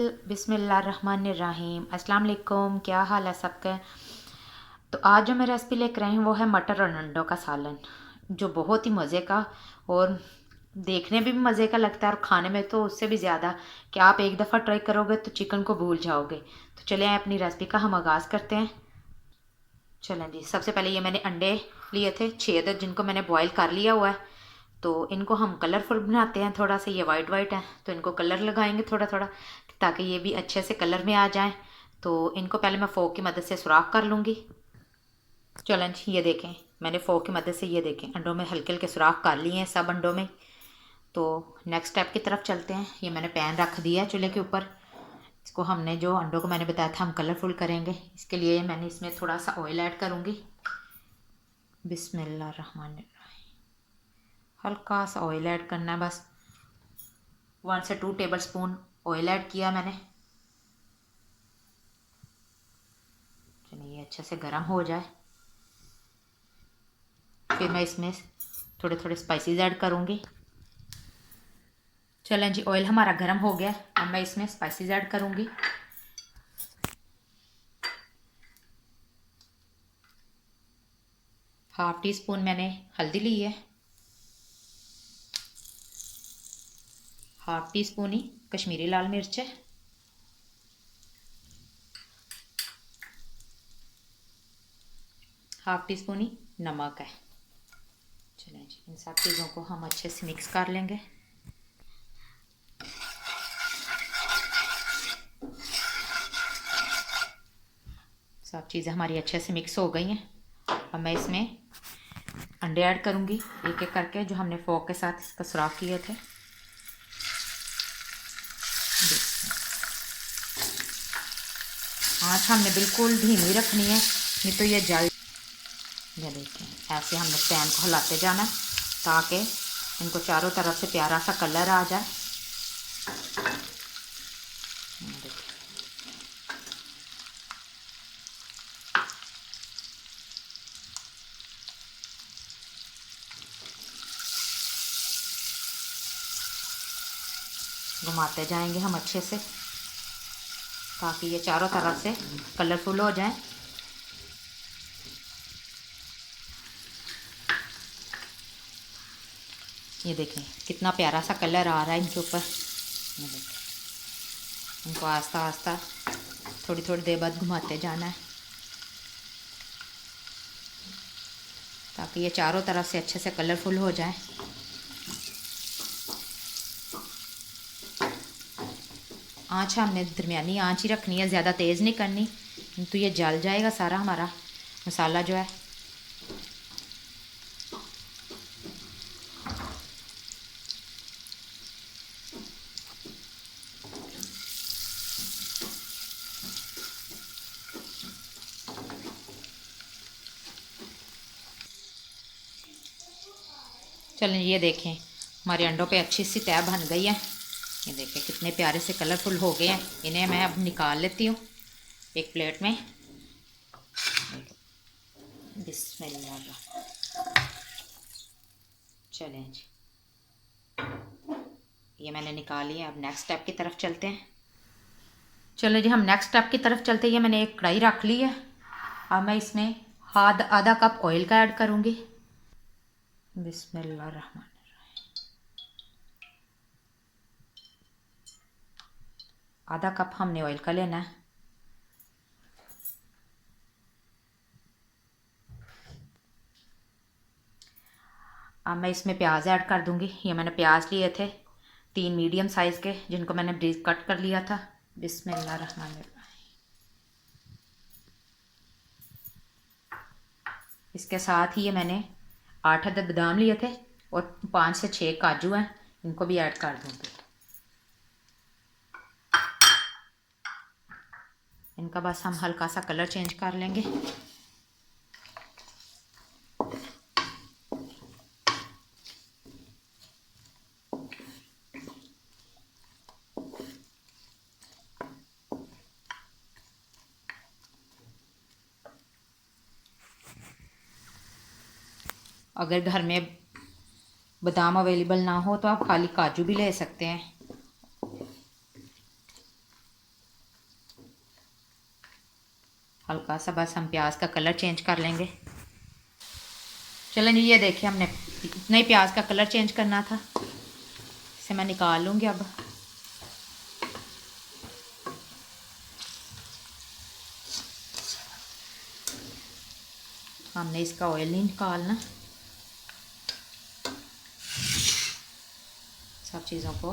बिस्मिल्लाहिर्रहमानिर्रहीम अस्सलाम वालेकुम। क्या हाल है सबका। तो आज जो मैं रेसिपी लेकर आई हूँ वो है मटर और अंडों का सालन, जो बहुत ही मज़े का और देखने में भी मज़े का लगता है और खाने में तो उससे भी ज़्यादा कि आप एक दफ़ा ट्राई करोगे तो चिकन को भूल जाओगे। तो चलिए अपनी रेसिपी का हम आगाज़ करते हैं। चलें जी, सबसे पहले ये मैंने अंडे लिए थे 6 जिनको मैंने बॉईल कर लिया हुआ है। तो इनको हम कलरफुल बनाते हैं, थोड़ा सा ये वाइट वाइट है तो इनको कलर लगाएंगे थोड़ा थोड़ा ताकि ये भी अच्छे से कलर में आ जाएं। तो इनको पहले मैं फोक की मदद से सुराख कर लूँगी। चलें ये देखें, मैंने फोक की मदद से ये देखें अंडों में हल्के हल्के सुराख कर लिए हैं सब अंडों में। तो नेक्स्ट स्टेप की तरफ चलते हैं। ये मैंने पैन रख दिया है चूल्हे के ऊपर। इसको हमने जो अंडों को मैंने बताया था हम कलरफुल करेंगे, इसके लिए मैंने इसमें थोड़ा सा ऑयल ऐड करूँगी। बिस्मिल्लाहिर्रहमानिर्रहीम। हल्का सा ऑयल ऐड करना है, बस 1 से 2 टेबल स्पून ऑयल ऐड किया मैंने। चलिए ये अच्छे से गर्म हो जाए, फिर मैं इसमें थोड़े थोड़े स्पाइसेस ऐड करूँगी। चलें जी, ऑयल हमारा गर्म हो गया, अब मैं इसमें स्पाइसेस ऐड करूँगी। हाफ टी स्पून मैंने हल्दी ली है, हाफ टी स्पून ही कश्मीरी लाल मिर्च है, हाफ टी स्पून ही नमक है। चलें जी, इन सब चीज़ों को हम अच्छे से मिक्स कर लेंगे। सब चीज़ें हमारी अच्छे से मिक्स हो गई हैं। अब मैं इसमें अंडे ऐड करूँगी एक एक करके, जो हमने फोक के साथ इसका सुराख किए थे। आँच हमने बिल्कुल धीमी रखनी है, नहीं तो ये जल। ये देखें, ऐसे हमने पैन को हिलाते जाना ताकि इनको चारों तरफ से प्यारा सा कलर आ जाए। घुमाते जाएंगे हम अच्छे से ताकि ये चारों तरफ से कलरफुल हो जाए। ये देखें कितना प्यारा सा कलर आ रहा है इनके ऊपर। ये देखें, इनको आस्ता आस्ता थोड़ी थोड़ी देर बाद घुमाते जाना है ताकि ये चारों तरफ से अच्छे से कलरफुल हो जाए। आँच हमने दरमियानी आँच ही रखनी है, ज़्यादा तेज़ नहीं करनी, तो ये जल जाएगा सारा हमारा मसाला जो है। चलें ये देखें, हमारे अंडों पे अच्छी सी तह बन गई है। ये देखें कितने प्यारे से कलरफुल हो गए हैं। इन्हें मैं अब निकाल लेती हूँ एक प्लेट में। बिस्मिल्लाह। चलें जी, ये मैंने निकाली है। अब नेक्स्ट स्टेप की तरफ चलते हैं। चलो जी, हम नेक्स्ट स्टेप की तरफ चलते हैं। ये मैंने एक कढ़ाई रख ली है, अब मैं इसमें आधा कप ऑयल का ऐड करूँगी। बिस्मिल्लाहिर्रहमानिर्रहीम। आधा कप हमने ऑयल का लेना है। अब मैं इसमें प्याज ऐड कर दूंगी। ये मैंने प्याज लिए थे 3 मीडियम साइज़ के, जिनको मैंने ब्रीज कट कर लिया था। बिस्मिल्लाहिर्रहमानिर्रहीम। इसके साथ ही ये मैंने 8 अदद बादाम लिए थे और 5 से 6 काजू हैं, इनको भी ऐड कर दूंगी। इनका बस हम हल्का सा कलर चेंज कर लेंगे। अगर घर में बादाम अवेलेबल ना हो तो आप खाली काजू भी ले सकते हैं। हल्का सा बस हम प्याज का कलर चेंज कर लेंगे। चलें जी, ये देखिए हमने इतना ही प्याज का कलर चेंज करना था। इसे मैं निकाल लूँगी अब। हमने इसका ऑयल नहीं निकालना। सब चीज़ों को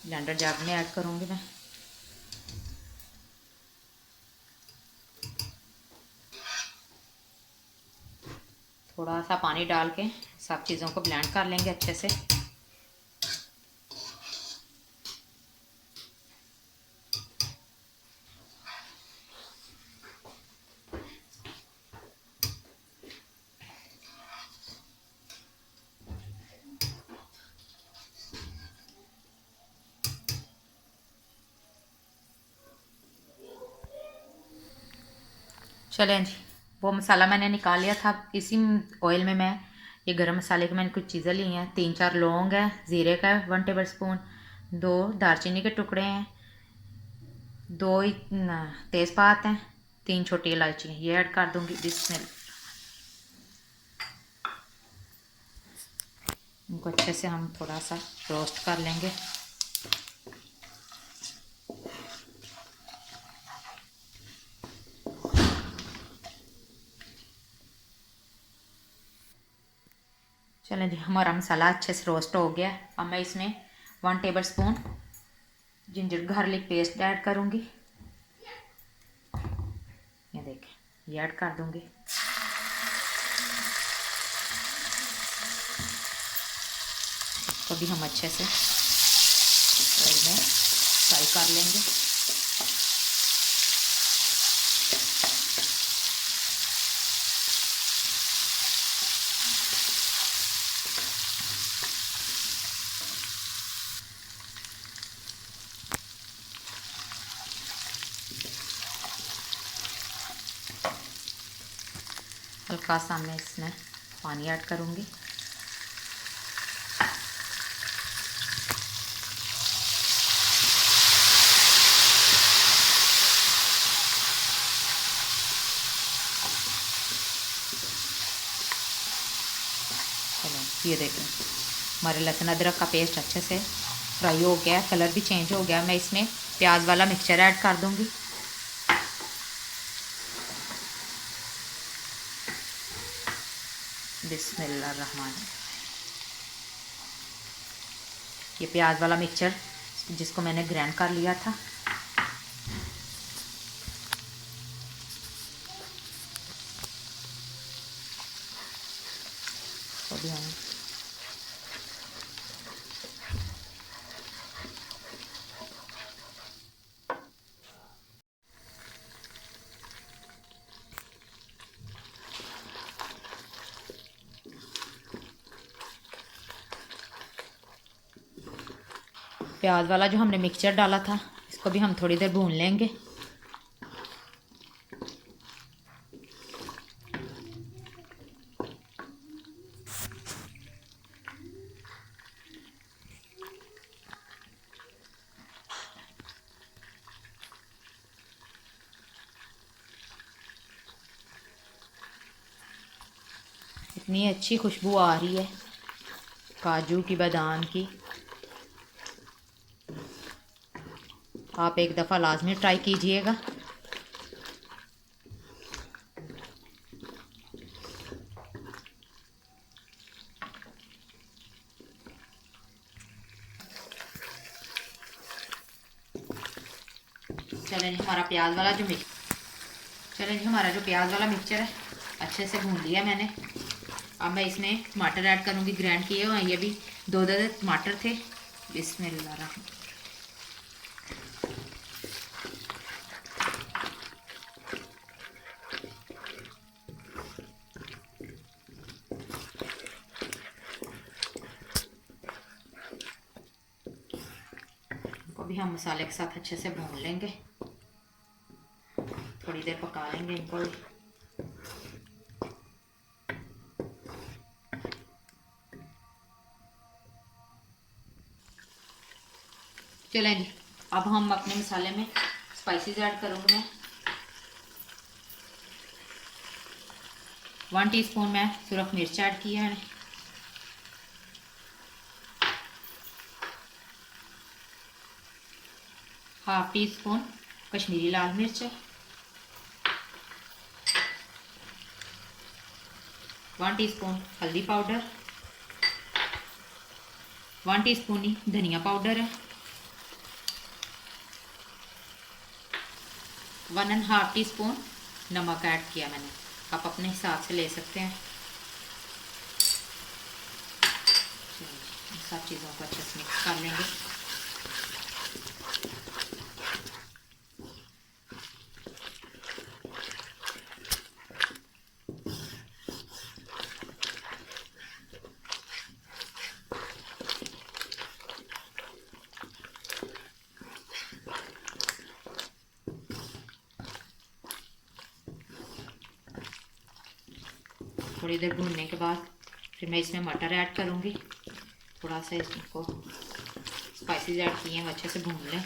ब्लेंडर जार में ऐड करूँगी मैं। थोड़ा सा पानी डाल के सब चीज़ों को ब्लेंड कर लेंगे अच्छे से। चलें जी, वो मसाला मैंने निकाल लिया था। इसी ऑयल में मैं ये गरम मसाले की मैंने कुछ चीज़ें ली हैं। 3-4 लौंग है, ज़ीरे का 1 टेबल स्पून, 2 दालचीनी के टुकड़े हैं, 2 तेज़पात हैं, 3 छोटी इलायची हैं। ये ऐड कर दूँगी। बिस्मिल्लाह। इनको अच्छे से हम थोड़ा सा रोस्ट कर लेंगे। चलें जी, हमारा मसाला अच्छे से रोस्ट हो गया। अब मैं इसमें 1 table spoon ginger garlic paste add करूँगी। ये देखें, ये ऐड कर दूँगी। इसको भी हम अच्छे से ऑयल में फ्राई कर लेंगे। हल्का सा मैं इसमें पानी ऐड करूँगी। चलो ये देखें, हमारे लहसुन अदरक का पेस्ट अच्छे से फ्राई हो गया, कलर भी चेंज हो गया। मैं इसमें प्याज वाला मिक्सचर ऐड कर दूँगी। बिस्मिल्लाहिर्रहमानिर्रहीम। ये प्याज वाला मिक्सचर जिसको मैंने ग्राइंड कर लिया था, तो भी हम प्याज वाला जो हमने मिक्सचर डाला था, इसको भी हम थोड़ी देर भून लेंगे। इतनी अच्छी खुशबू आ रही है काजू की, बादाम की। आप एक दफ़ा लाजमी ट्राई कीजिएगा। चलें जी, हमारा प्याज वाला जो चलें जी, हमारा जो प्याज वाला मिक्सचर है अच्छे से भून लिया मैंने। अब मैं इसमें टमाटर ऐड करूँगी, ग्राइंड किए हुए। ये भी 2 टमाटर थे। बिस्मिल्लाह। इनको भी हम मसाले के साथ अच्छे से भून लेंगे, थोड़ी देर पका लेंगे इनको भी। चलें जी, अब हम अपने मसाले में स्पाइसेस ऐड करूँगी मैं। 1 टीस्पून मैं सिर्फ मिर्च ऐड किया है, हाफ टी स्पून कश्मीरी लाल मिर्च, 1 टीस्पून हल्दी पाउडर, 1 टीस्पून ही धनिया पाउडर है, 1.5 टीस्पून नमक ऐड किया मैंने। आप अपने हिसाब से ले सकते हैं। इन सब चीज़ों को अच्छे से मिक्स कर लेंगे। थोड़ी देर भूनने के बाद फिर मैं इसमें मटर ऐड करूँगी। थोड़ा सा इसको स्पाइसेस ऐड किए हैं, अच्छे से भून लें।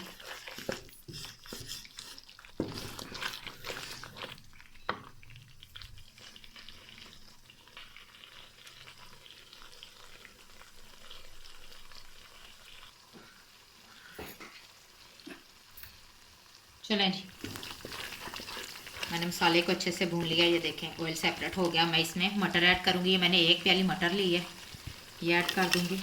चलें जी, मैंने मसाले को अच्छे से भून लिया। ये देखें ऑयल सेपरेट हो गया। मैं इसमें मटर ऐड करूँगी। ये मैंने 1 प्याली मटर ली है, ये ऐड कर दूँगी।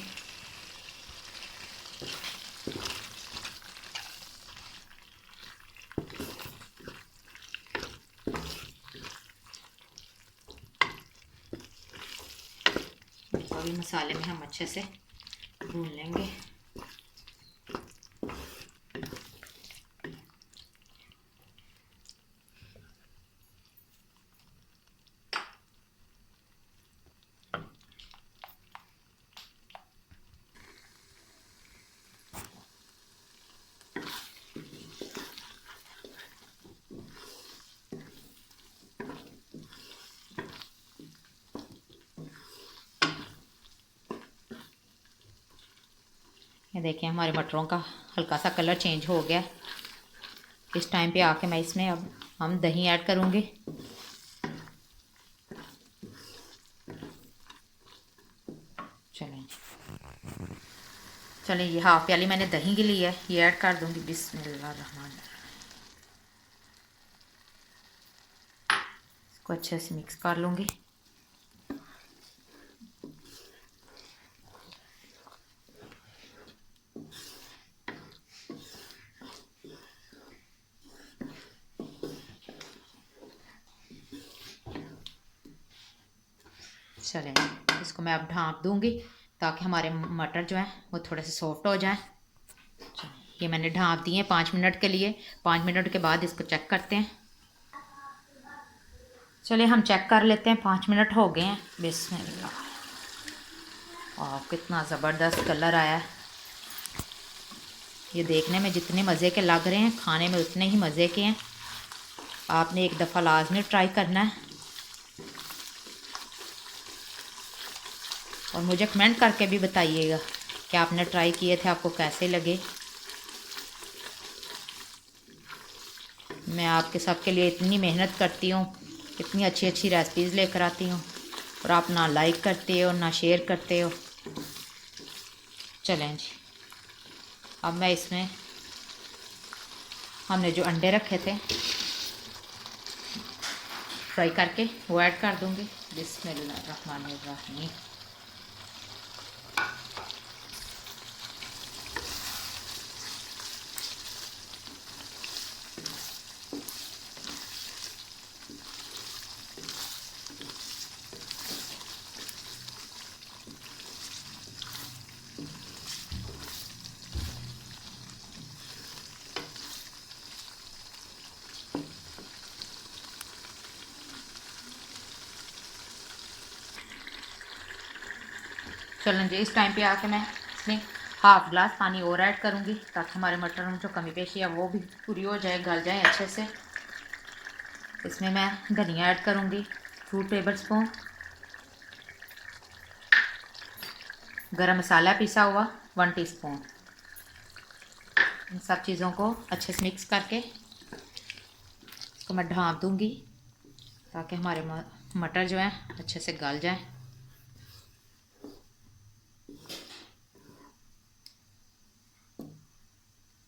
अभी मसाले में हम अच्छे से भून लेंगे। ये देखिए हमारे मटरों का हल्का सा कलर चेंज हो गया। इस टाइम पे आके मैं इसमें अब हम दही ऐड करूँगी। चलें ये हाफ प्याली मैंने दही की ली है, ये ऐड कर दूँगी। बिस्मिल्लाहिर्रहमानिर्रहीम। इसको अच्छे से मिक्स कर लूँगी। चलें इसको मैं अब ढाँप दूँगी ताकि हमारे मटर जो हैं वो थोड़े से सॉफ्ट हो जाएं। ये मैंने ढाँप दिए 5 मिनट के लिए। 5 मिनट के बाद इसको चेक करते हैं। चलिए हम चेक कर लेते हैं। 5 मिनट हो गए हैं। बिस्मिल्लाह। और कितना ज़बरदस्त कलर आया है। ये देखने में जितने मज़े के लग रहे हैं, खाने में उतने ही मज़े के हैं। आपने एक दफ़ा लाजमी ट्राई करना है और मुझे कमेंट करके भी बताइएगा कि आपने ट्राई किए थे, आपको कैसे लगे। मैं आपके सबके लिए इतनी मेहनत करती हूँ, इतनी अच्छी अच्छी रेसिपीज़ लेकर आती हूँ और आप ना लाइक करते हो ना शेयर करते हो। चलें जी, अब मैं इसमें हमने जो अंडे रखे थे फ्राई करके वो ऐड कर दूँगी। बिस्मिल्लाहिर्रहमानिर्रहीम। चलें जी, इस टाइम पे आके मैं इसमें हाफ ग्लास पानी और ऐड करूँगी ताकि हमारे मटर में जो कमी पेशी है वो भी पूरी हो जाए, गल जाए अच्छे से। इसमें मैं धनिया ऐड करूँगी 2 टेबल स्पून, गरम मसाला पिसा हुआ 1 टीस्पून। इन सब चीज़ों को अच्छे से मिक्स करके इसको मैं ढाँप दूँगी ताकि हमारे मटर जो है अच्छे से गल जाए।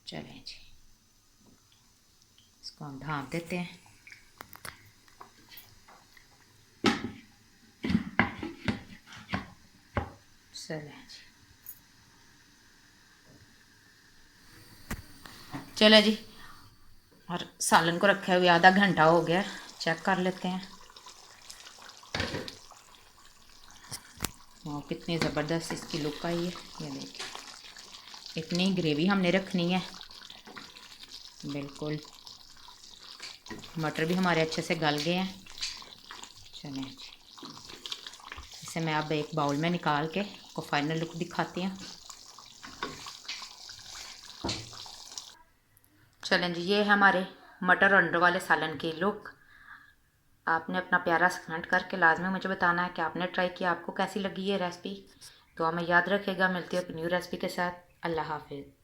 चलें जी, इसको हम ढाँप देते हैं। चलें जी, चलो जी, और सालन को रखे हुए आधा घंटा हो गया, चेक कर लेते हैं। और कितनी ज़बरदस्त इसकी लुक आई है, ये देखिए। इतनी ग्रेवी हमने रखनी है बिल्कुल। मटर भी हमारे अच्छे से गल गए हैं। चलें, इसे मैं अब एक बाउल में निकाल के आपको फाइनल लुक दिखाती हूँ। चलें जी, ये है हमारे मटर और अंडों वाले सालन की लुक। आपने अपना प्यारा सा कमेंट करके लाजमी मुझे बताना है कि आपने ट्राई किया, आपको कैसी लगी ये रेसिपी। तो हमें याद रखेगा, मिलती है अपनी न्यू रेसिपी के साथ। अल्लाह हाफिज़।